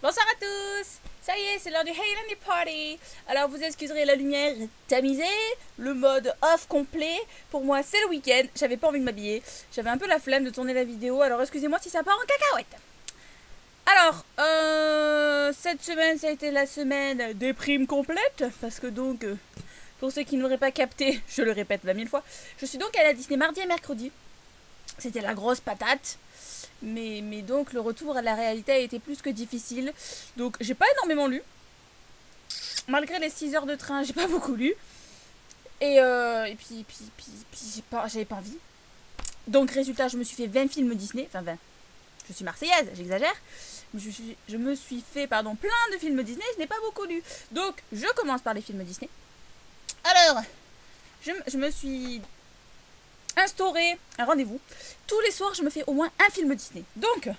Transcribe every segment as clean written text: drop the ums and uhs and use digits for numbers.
Bonsoir à tous. Ça y est, c'est l'heure du Halloween Party. Alors vous excuserez, la lumière est tamisée, le mode off complet. Pour moi, c'est le week-end, j'avais pas envie de m'habiller. J'avais un peu la flemme de tourner la vidéo, alors excusez-moi si ça part en cacahuète. Alors, cette semaine, ça a été la semaine des primes complètes. Parce que donc, pour ceux qui n'auraient pas capté, je le répète 20 000 fois, je suis donc allée à Disney mardi et mercredi. C'était la grosse patate. Mais donc le retour à la réalité a été plus que difficile. Donc j'ai pas énormément lu. Malgré les 6 heures de train, j'ai pas beaucoup lu. Et puis j'avais pas envie. Donc résultat, je me suis fait 20 films Disney. Enfin 20. Je suis marseillaise, j'exagère. Je me suis fait plein de films Disney, je n'ai pas beaucoup lu. Donc je commence par les films Disney. Alors, je me suis instauré un rendez-vous. Tous les soirs, je me fais au moins un film Disney. Donc,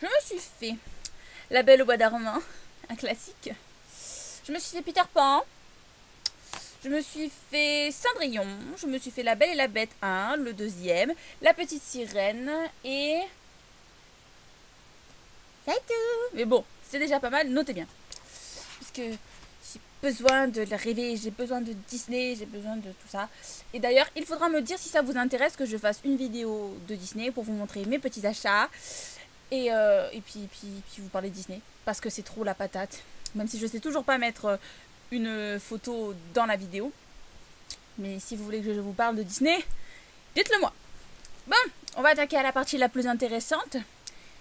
je me suis fait La Belle au Bois d'Armand, un classique. Je me suis fait Peter Pan. Je me suis fait Cendrillon. Je me suis fait La Belle et la Bête 1, le deuxième. La Petite Sirène et... c'est tout. Mais bon, c'est déjà pas mal, notez bien. Parce que j'ai besoin de le rêver, j'ai besoin de Disney, j'ai besoin de tout ça. Et d'ailleurs, il faudra me dire si ça vous intéresse que je fasse une vidéo de Disney pour vous montrer mes petits achats. Et puis vous parler de Disney. Parce que c'est trop la patate. Même si je sais toujours pas mettre une photo dans la vidéo. Mais si vous voulez que je vous parle de Disney, dites-le moi. Bon, on va attaquer à la partie la plus intéressante.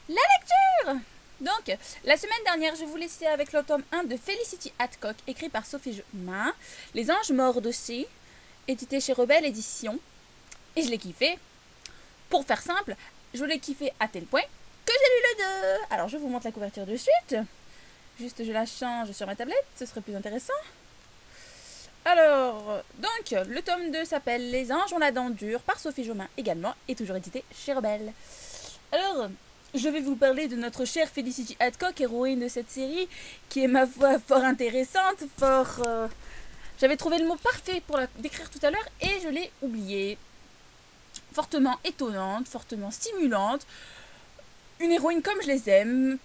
La lecture! Donc, la semaine dernière, je vous laissais avec le tome 1 de Felicity Hadcock, écrit par Sophie Jomain, Les Anges Morts d'Ossée, édité chez Rebelle Édition. Et je l'ai kiffé. Pour faire simple, je l'ai kiffé à tel point que j'ai lu le 2. Alors, je vous montre la couverture de suite. Juste, je la change sur ma tablette, ce serait plus intéressant. Alors, donc, le tome 2 s'appelle Les Anges ont la dent dure, par Sophie Jomain également, et toujours édité chez Rebelle. Alors... je vais vous parler de notre chère Felicity Hadcock, héroïne de cette série, qui est ma foi fort intéressante, j'avais trouvé le mot parfait pour la décrire tout à l'heure et je l'ai oublié. Fortement étonnante, fortement stimulante, une héroïne comme je les aime,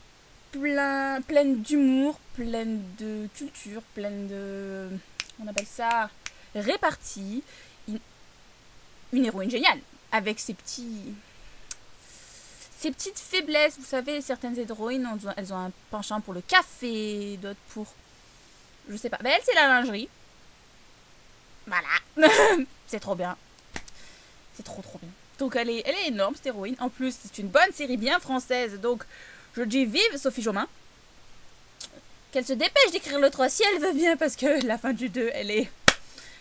pleine d'humour, pleine de culture, pleine de... on appelle ça... répartie. Une héroïne géniale, avec ses petites faiblesses. Vous savez, certaines héroïnes, elles ont un penchant pour le café, d'autres pour... je sais pas. Mais elle, c'est la lingerie. Voilà. C'est trop bien. C'est trop bien. Donc, elle est énorme, cette héroïne. En plus, c'est une bonne série bien française. Donc, je dis vive Sophie Jomain. Qu'elle se dépêche d'écrire le 3 si elle veut bien, parce que la fin du 2, elle est...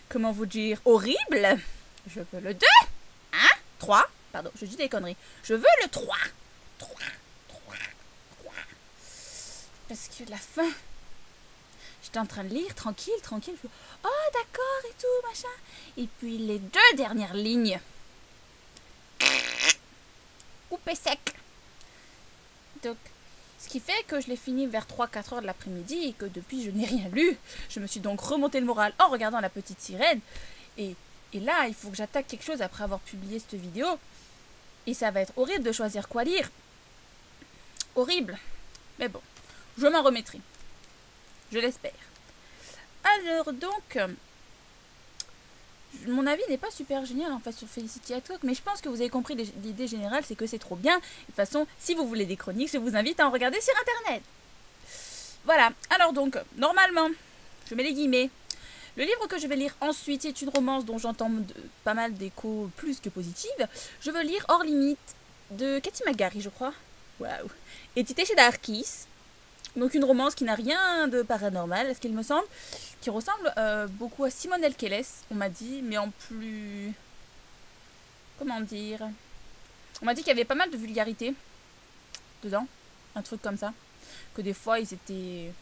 comment vous dire, horrible. Je veux le 2. Hein 3. Pardon, je dis des conneries. Je veux le 3. 3. Parce que la fin... j'étais en train de lire, tranquille. Je fais, oh, d'accord, et tout, machin. Et puis les 2 dernières lignes. Coupé sec. Donc, ce qui fait que je l'ai fini vers 3-4 heures de l'après-midi et que depuis, je n'ai rien lu. Je me suis donc remonté le moral en regardant La Petite Sirène. Et là, il faut que j'attaque quelque chose après avoir publié cette vidéo. Et ça va être horrible de choisir quoi lire. Horrible. Mais bon, je m'en remettrai. Je l'espère. Alors donc, mon avis n'est pas super génial en fait sur Felicity Hadcock, mais je pense que vous avez compris l'idée générale, c'est que c'est trop bien. De toute façon, si vous voulez des chroniques, je vous invite à en regarder sur internet. Voilà, alors donc, normalement, je mets les guillemets. Le livre que je vais lire ensuite est une romance dont j'entends pas mal d'échos plus que positives. Je veux lire Hors Limite de Cathy McGarry, je crois. Waouh. Édité chez Darkis. Donc une romance qui n'a rien de paranormal, est-ce qu'il me semble, qui ressemble beaucoup à Simone Elkeles, on m'a dit, mais en plus... comment dire... on m'a dit qu'il y avait pas mal de vulgarité dedans, un truc comme ça. Que des fois ils étaient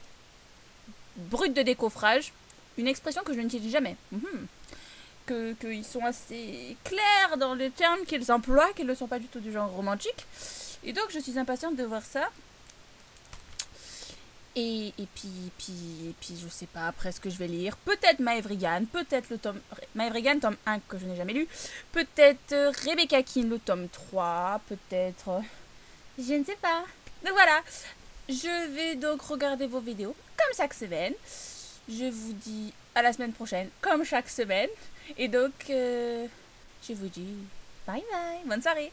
bruts de décoffrage. Une expression que je n'utilise jamais. Qu'ils sont assez clairs dans les termes qu'ils emploient, qu'ils ne sont pas du tout du genre romantique. Et donc je suis impatiente de voir ça. Et puis je sais pas après ce que je vais lire. Peut-être Maëvrigan, peut-être le tome... Maëvrigan, tome 1 que je n'ai jamais lu. Peut-être Rebecca Keane, le tome 3. Peut-être... je ne sais pas. Donc voilà. Je vais donc regarder vos vidéos comme chaque semaine. Je vous dis à la semaine prochaine comme chaque semaine. Et donc, je vous dis bye bye, bonne soirée.